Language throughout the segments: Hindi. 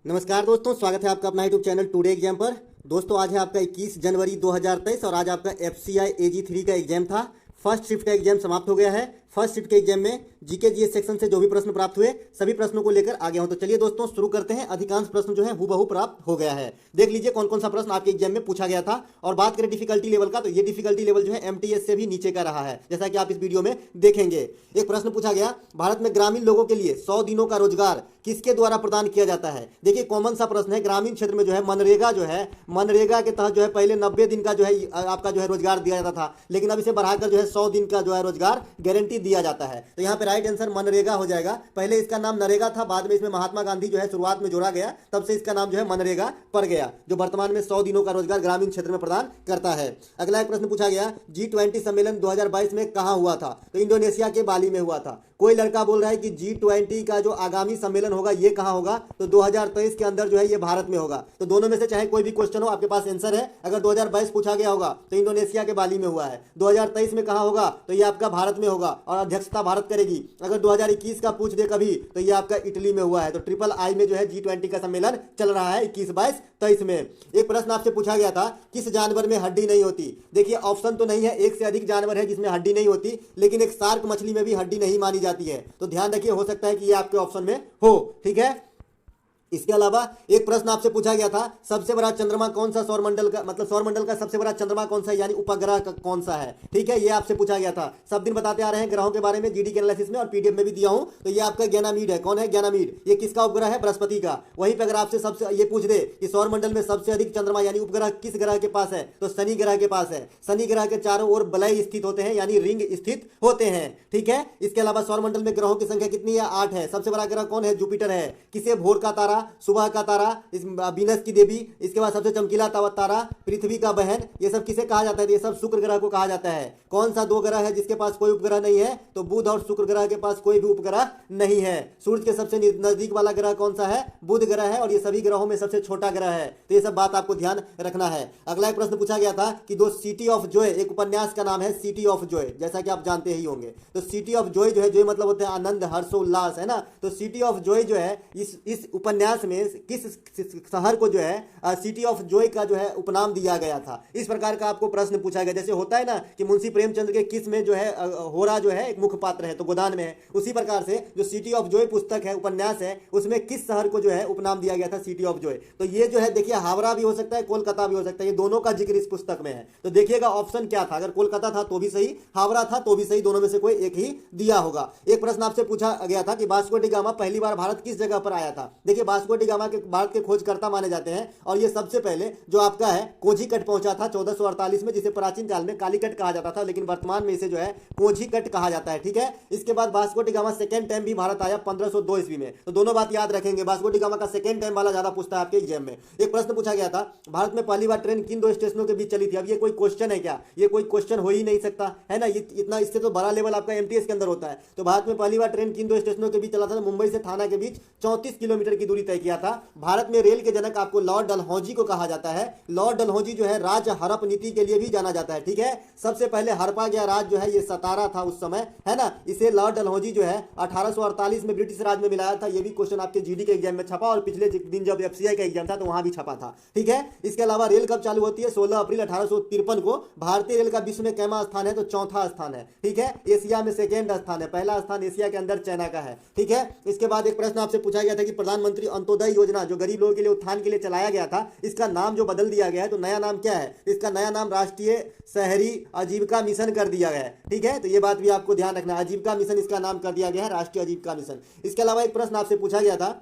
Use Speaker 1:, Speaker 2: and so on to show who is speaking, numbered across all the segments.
Speaker 1: नमस्कार दोस्तों, स्वागत है आपका अपना यूट्यूब चैनल टुडे एग्जाम पर। दोस्तों आज है आपका 21 जनवरी 2023 और आज आपका FCI AG3 का एग्जाम था। फर्स्ट शिफ्ट का एग्जाम समाप्त हो गया है। फर्स्ट शिफ्ट के एग्जाम में जीके जीएस सेक्शन से जो भी प्रश्न प्राप्त हुए सभी प्रश्नों को लेकर आगे हूं। तो चलिए दोस्तों शुरू करते हैं। अधिकांश प्रश्न जो है हूबहू प्राप्त हो गया है। देख लीजिए कौन कौन सा प्रश्न आपके एग्जाम में पूछा गया था। और बात करें डिफिकल्टी लेवल का, तो ये डिफिकल्टी लेवल जो है MTS से भी नीचे का रहा है, जैसा कि आप इस वीडियो में देखेंगे। एक प्रश्न पूछा गया, भारत में ग्रामीण लोगों के लिए 100 दिनों का रोजगार किसके द्वारा प्रदान किया जाता है। देखिए कॉमन सा प्रश्न है। ग्रामीण क्षेत्र में जो है मनरेगा के तहत जो है पहले 90 दिन का जो है आपका जो है रोजगार दिया जाता था, लेकिन अब इसे बढ़ाकर जो है 100 दिन का जो है रोजगार गारंटी दिया जाता है। तो यहाँ पे राइट आंसर मनरेगा हो जाएगा। पहले इसका नाम नरेगा था, बाद में इसमें महात्मा गांधी जो है शुरुआत में जोड़ा गया, तब से इसका नाम जो है मनरेगा पड़ गया, जो वर्तमान में 100 दिनों का रोजगार ग्रामीण क्षेत्र में प्रदान करता है। अगला एक प्रश्न पूछा गया, G20 सम्मेलन 2022 में कहां हुआ था। तो इंडोनेशिया के बाली में हुआ था। कोई लड़का बोल रहा है कि G20 का जो आगामी सम्मेलन होगा ये कहां होगा, तो 2023 के अंदर जो है ये भारत में होगा। तो दोनों में से चाहे कोई भी क्वेश्चन हो आपके पास आंसर है। अगर 2022 पूछा गया होगा तो इंडोनेशिया के बाली में हुआ है, 2023 में कहां होगा तो ये आपका भारत में होगा और अध्यक्षता भारत करेगी। अगर 2021 का पूछ दे कभी तो ये आपका इटली में हुआ है। तो III में जो है G20 का सम्मेलन चल रहा है 21, 22, 23 में। एक प्रश्न आपसे पूछा गया था, किस जानवर में हड्डी नहीं होती। देखिए ऑप्शन तो नहीं है, एक से अधिक जानवर है जिसमें हड्डी नहीं होती, लेकिन एक शार्क मछली में भी हड्डी नहीं मानी जाती है। तो ध्यान रखिए, हो सकता है कि ये आपके ऑप्शन में हो। ठीक है। इसके अलावा एक प्रश्न आपसे पूछा गया था, सबसे बड़ा चंद्रमा कौन सा सौरमंडल का, मतलब सौरमंडल का सबसे बड़ा चंद्रमा कौन सा है, यानी उपग्रह कौन सा है। ठीक है, ये आपसे पूछा गया था। सब दिन बताते आ रहे हैं ग्रहों के बारे में, GD के एनालिसिस में और PDF में भी दिया हूं। तो ये आपका गैनामीड है। कौन है गैनामीड, ये किसका उपग्रह है, बृहस्पति का। वहीं पर अगर आपसे सबसे ये पूछ दे कि सौरमंडल में सबसे अधिक चंद्रमा यानी उपग्रह किस ग्रह के पास है, तो शनि ग्रह के पास है। शनि ग्रह के चारों ओर वलय स्थित होते हैं, यानी रिंग स्थित होते हैं। ठीक है। इसके अलावा सौरमंडल में ग्रहों की संख्या कितनी है, 8 है। सबसे बड़ा ग्रह कौन है, जुपिटर है। किसे भोर का तारा, सुबह का तारा, इस वीनस की देवी। इसके बाद सबसे चमकीला तारा, पृथ्वी का बहन। ये सब किसे कहा जाता है, ये सब शुक्र ग्रह को कहा जाता है। कौन सा 2 ग्रह है जिसके पास कोई उपग्रह नहीं है, तो बुध और शुक्र ग्रह के पास कोई भी उपग्रह नहीं है। सूर्य के सबसे नजदीक वाला ग्रह कौन सा है, बुध ग्रह है, और ये सभी ग्रहों में सबसे छोटा ग्रह है। तो ये सब बात आपको ध्यान रखना है। अगला एक प्रश्न पूछा गया था कि दो सिटी ऑफ जॉय, एक उपन्यास का नाम है सिटी ऑफ जॉय, जैसा कि आप जानते ही होंगे। तो सिटी ऑफ जॉय जो है, जॉय मतलब होता है आनंद, हर्षोल्लास, है ना। तो सिटी ऑफ जॉय जो है इस उपन्यास में किस शहर को जो है सिटी ऑफ जॉय का जो है उपनाम दिया गया था। इस प्रकार का आपको प्रश्न पूछा गया। जैसे होता है ना कि मुंशी प्रेमचंद के किस में जो है होरा जो है एक मुख्य पात्र है, तो गोदान में है। उसी प्रकार से जो सिटी ऑफ जॉय पुस्तक है, उपन्यास है, उसमें किस शहर को जो है उपनाम दिया गया था, सिटी ऑफ जॉय। तो ये जो है देखिए हावड़ा भी हो सकता है, कोलकाता भी हो सकता है, ये दोनों का जिक्र इस पुस्तक में है। तो देखिएगा ऑप्शन क्या था, अगर कोलकाता था तो भी सही, हावड़ा था तो भी सही, दोनों में से कोई एक ही दिया होगा। एक प्रश्न आपसे पूछा गया था कि वास्को डी गामा पहली बार भारत किस जगह पर आया था। देखिए वास्को डी गामा के भारत के खोजकर्ता माने जाते हैं, और ये सबसे पहले जो आपका है कोझीकट पहुंचा था 1448 में, जिसे प्राचीन काल में कालीकट कहा जाता था, लेकिन वर्तमान में इसे जो है कोझीकट कहा जाता है। ठीक है। इसके बाद Vasco D gamma second time भी भारत आया 1502 ईस्वी में। तो दोनों बात याद रखेंगे, वास्को डी गामा का सेकंड टाइम वाला ज्यादा पूछता है आपके एग्जाम में। एक प्रश्न पूछा गया था, भारत में पहली बार ट्रेन किन 2 स्टेशनों के बीच चली थी। अब ये कोई क्वेश्चन है क्या, ये कोई क्वेश्चन हो ही नहीं सकता है ना, ये इतना, इससे तो बड़ा लेवल आपका MTS के अंदर होता है। तो भारत में पहली बार ट्रेन किन 2 स्टेशनों के बीच चला था, मुंबई से थाना के बीच 34 किलोमीटर की दूरी तय किया था। भारत में रेल के जनक आपको लॉर्ड डलहौजी को कहा जाता है। लॉर्ड डलहौजी जो है राज हड़प नीति के लिए भी जाना जाता है। ठीक है। सबसे पहले हड़पा गया राज जो है ये सतारा था उस समय, है ना। इसे लॉर्ड डलहौजी जो है 1848 में ब्रिटिश राज में मिलाया था। ये भी क्वेश्चन आपके GD के एग्जाम में छपा, और पिछले दिन जब FCI का एग्जाम था तो वहां भी छपा था। ठीक है। इसके अलावा रेल कब चालू होती है, 16 अप्रैल 1853 को। भारतीय रेल का विश्व में कैमा स्थान है, तो चौथा स्थान है। ठीक है। एशिया में सेकेंड स्थान है, पहला स्थान एशिया के अंदर चाइना का है। ठीक है। इसके बाद एक प्रश्न आपसे पूछा गया था कि प्रधानमंत्री अंत्योदय योजना जो गरीब लोगों के लिए उत्थान के लिए चलाया गया था, इसका नाम जो बदल दिया गया है, तो नया नाम क्या है, इसका नया नाम राष्ट्रीय शहरी आजीविका मिशन कर दिया गया है। ठीक है। तो ये बात भी आपको ध्यान रखना है, आजीविका मिशन इसका नाम कर दिया गया है, राष्ट्रीय आजीविका मिशन। इसके अलावा एक प्रश्न आपसे पूछा गया था,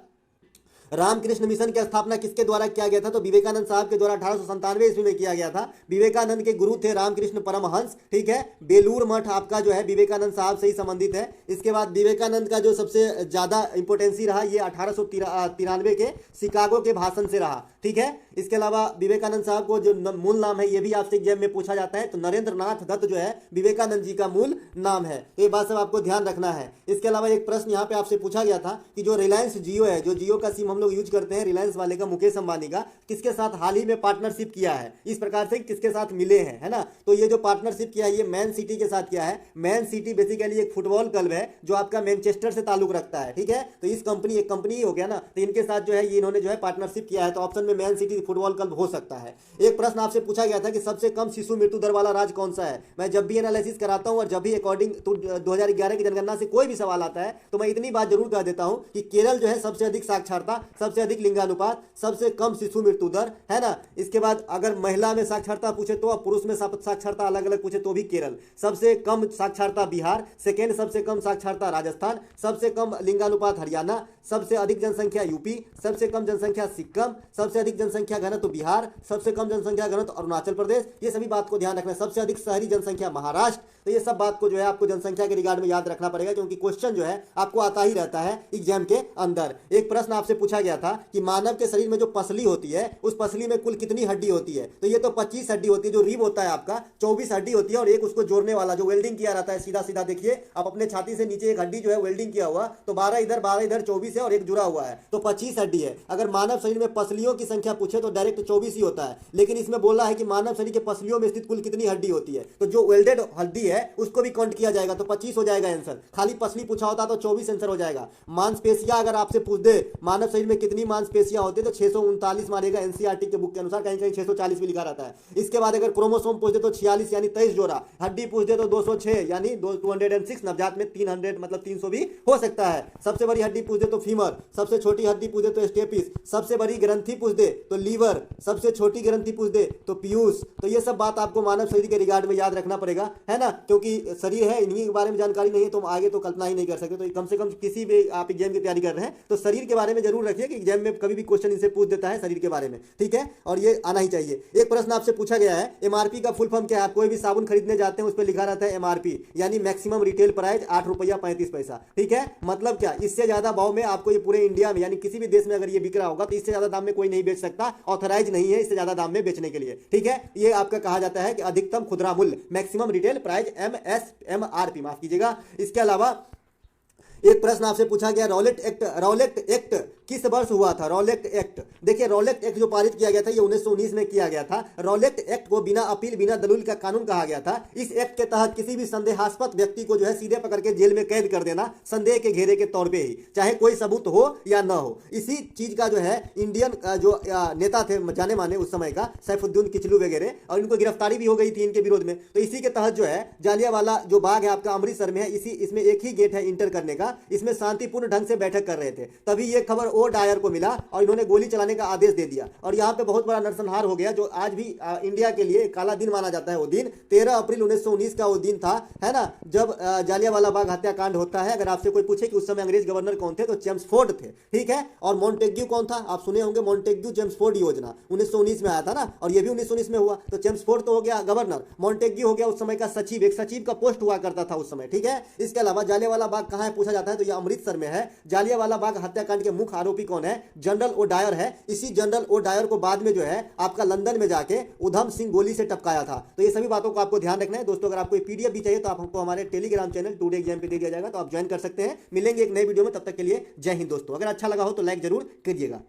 Speaker 1: रामकृष्ण मिशन की स्थापना किसके द्वारा किया गया था, तो विवेकानंद साहब के द्वारा 1897 ईस्वी में किया गया था। विवेकानंद के गुरु थे रामकृष्ण परमहंस। ठीक है। बेलूर मठ आपका जो है विवेकानंद साहब से ही संबंधित है। इसके बाद विवेकानंद का जो सबसे ज्यादा इंपोर्टेंसी रहा, ये 1893 के शिकागो के भाषण से रहा। ठीक है। इसके अलावा विवेकानंद साहब को जो मूल नाम है ये भी आपसे एग्जाम में पूछा जाता है, तो नरेंद्र नाथ दत्त जो है विवेकानंद जी का मूल नाम है। तो ये बात सब आपको ध्यान रखना है। इसके अलावा एक प्रश्न यहाँ पे आपसे पूछा गया था कि जो रिलायंस जियो है, जो जियो का सिम हम लोग यूज करते हैं, रिलायंस वाले का, मुकेश अंबानी का, किसके साथ हाल ही में पार्टनरशिप किया है, इस प्रकार से किसके साथ मिले हैं, है ना। तो ये जो पार्टनरशिप किया है ये मैन सिटी के साथ किया है। मैन सिटी बेसिकली एक फुटबॉल क्लब है जो आपका मैनचेस्टर से ताल्लुक रखता है, ठीक है। तो इस कंपनी, एक कंपनी ही हो गया ना, तो इनके साथ जो है ये इन्होंने जो है पार्टनरशिप किया है। तो ऑप्शन में मैन सिटी फुटबॉल क्लब हो सकता है। एक प्रश्न आपसे पूछा गया था कि सबसे कम शिशु मृत्यु दर वाला राज्य कौन सा है। मैं जब भी एनालिसिस कराता हूं और जब भी अकॉर्डिंग टू 2011 की जनगणना से कोई भी सवाल आता है तो मैं इतनी बात जरूर कह देता हूं कि केरल जो है सबसे अधिक साक्षरता, सबसे अधिक लिंगानुपात, सबसे कम शिशु मृत्यु दर, है ना। इसके बाद अगर महिला में साक्षरता पूछे तो, पुरुष में साक्षरता अलग अलग पूछे तो भी केरल। सबसे कम साक्षरता बिहार, सेकेंड सबसे कम साक्षरता राजस्थान, सबसे कम लिंगानुपात हरियाणा, सबसे अधिक जनसंख्या यूपी, सबसे कम जनसंख्या सिक्किम, सबसे अधिक जनसंख्या घनत्व बिहार, सबसे कम जनसंख्या घनत्व अरुणाचल प्रदेश। ये सभी बात को ध्यान रखना है। सबसे अधिक शहरी जनसंख्या महाराष्ट्र। तो ये सब बात को जो है आपको जनसंख्या के रिगार्ड में याद रखना पड़ेगा, क्योंकि क्वेश्चन जो है आपको आता ही रहता है एग्जाम के अंदर। एक प्रश्न आपसे पूछा गया था कि मानव के शरीर में जो पसली होती है उस पसली में कुल कितनी हड्डी होती है। तो ये तो 25 हड्डी होती है। जो रिब होता है आपका 24 हड्डी होती है, और एक उसको जोड़ने वाला जो वेल्डिंग किया रहता है, सीधा सीधा देखिए आप अपने छाती से नीचे एक हड्डी जो है वेल्डिंग किया हुआ, तो 12 इधर 12 इधर 24 है और एक जुड़ा हुआ है, तो 25 हड्डी है। अगर मानव शरीर में पसलियों की संख्या पूछे तो डायरेक्ट 24 ही होता है, लेकिन इसमें बोला है कि मानव शरीर के पसलियों में स्थित कुल कितनी हड्डी होती है। तो जो वेल्डेड हड्डी है उसको भी काउंट किया जाएगा, तो 25 हो जाएगा आंसर। खाली पसली पूछा होता तो 24 आंसर हो जाएगा। मांसपेशियां अगर आपसे पूछ दे मानव शरीर में कितनी मांसपेशियां होती है तो 639 मारेगा, एनसीईआरटी के बुक के अनुसार। कहीं कहीं 640 भी लिखा रहता है। इसके बाद अगर क्रोमोसोम पूछ दे तो 46 यानी 23 जोड़ा, हड्डी पूछ दे तो 206 यानी 206, नवजात में 300 मतलब 300 भी हो सकता है। सबसे बड़ी हड्डी पूछ दे तो फीमर, सबसे छोटी हड्डी पूछ दे तो स्टेपिस, सबसे बड़ी ग्रंथि पूछ दे तो लीवर, सबसे छोटी ग्रंथि पूछ दे तो पीयूष। तो ये सब बात आपको मानव शरीर के रिगार्ड में याद रखना पड़ेगा, है ना, क्योंकि शरीर है, इन्हीं के बारे में जानकारी नहीं है तो आगे तो कल्पना ही नहीं कर सकते। तो कम से कम किसी भी आप एग्जाम की तैयारी कर रहे हैं तो शरीर के बारे में जरूर रखिए कि एग्जाम में कभी भी क्वेश्चन इनसे पूछ देता है शरीर के बारे में, ठीक है, और ये आना ही चाहिए। एक प्रश्न आपसे पूछा गया है एमआरपी का फुल फॉर्म क्या है। आप कोई भी साबुन खरीदने जाते हैं उस पर लिखा रहता है एमआरपी, यानी मैक्सिमम रिटेल प्राइस 8 रुपया 35 पैसा, ठीक है। मतलब क्या, इससे ज्यादा भाव में आपको ये पूरे इंडिया में यानी किसी भी देश में अगर ये बिक रहा होगा तो इससे ज्यादा दाम में कोई नहीं बेच सकता, ऑथराइज नहीं है इससे ज्यादा दाम में बेचने के लिए, ठीक है। ये आपका कहा जाता है कि अधिकतम खुदरा मूल्य, मैक्सिमम रिटेल प्राइस, एमआरपी, माफ कीजिएगा। इसके अलावा एक प्रश्न आपसे पूछा गया रॉलेट एक्ट किस वर्ष हुआ था। रॉलेट एक्ट, देखिए रॉलेट एक्ट जो पारित किया गया था ये 1919 में किया गया था। रॉलेट एक्ट को बिना अपील बिना दलील का कानून कहा गया था। इस एक्ट के तहत किसी भी संदेहास्पद व्यक्ति को जो है सीधे पकड़ के जेल में कैद कर देना, संदेह के घेरे के तौर पे ही, चाहे कोई सबूत हो या न हो। इसी चीज का जो है इंडियन जो नेता थे जाने माने उस समय का, सैफुद्दीन किचलू वगैरह, और इनको गिरफ्तारी भी हो गई थी इनके विरोध में। तो इसी के तहत जो है जालियांवाला जो बाग है आपका अमृतसर में है, इसमें एक ही गेट है इंटर करने का, इसमें शांतिपूर्ण ढंग से बैठक कर रहे थे। तभी ये खबर ओ डायर को मिला और इन्होंने गोली चलाने का आदेश दे दिया, और यहाँ पे बहुत बड़ा नरसंहार हो गया, जो आज भी इंडिया के लिए काला दिन माना जाता है। वो दिन 13 अप्रैल 1919 का वो दिन था, है ना, जब जालियांवाला बाग हत्याकांड होता है। अगर आपसे कोई पूछे कि उस समय अंग्रेज गवर्नर कौन थे तो चेम्सफोर्ड थे, ठीक है। और मॉन्टेग्यू कौन था, आप सुने होंगे मॉन्टेग्यू चेम्सफोर्ड योजना 1919 में आया था ना, और ये भी 1919 में हुआ। तो चेम्सफोर्ड तो हो गया गवर्नर, मॉन्टेग्यू हो गया उस समय का सचिव, एक सचिव का पोस्ट हुआ करता था उस समय, ठीक है। इसके अलावा जालियांवाला बाग कहाँ है पूछा जाता है तो ये अमृतसर में है। जालियांवाला बाग हत्याकांड के मुख्य आरोपी कौन है, जनरल ओ डायर है। इसी जनरल ओ डायर को बाद में जो है आपका लंदन में जाके उधम सिंह गोली से टपकाया था। तो ये सभी बातों को आपको ध्यान रखना है दोस्तों। अगर आपको पीडीएफ भी चाहिए तो आप हमको हमारे टेलीग्राम चैनल टुडे एग्जाम पे दे दिया जाएगा, तो आप ज्वाइन कर सकते हैं। मिलेंगे एक नए वीडियो में, तब तक के लिए जय हिंद दोस्तों। अगर अच्छा लगा हो तो लाइक जरूर कीजिएगा।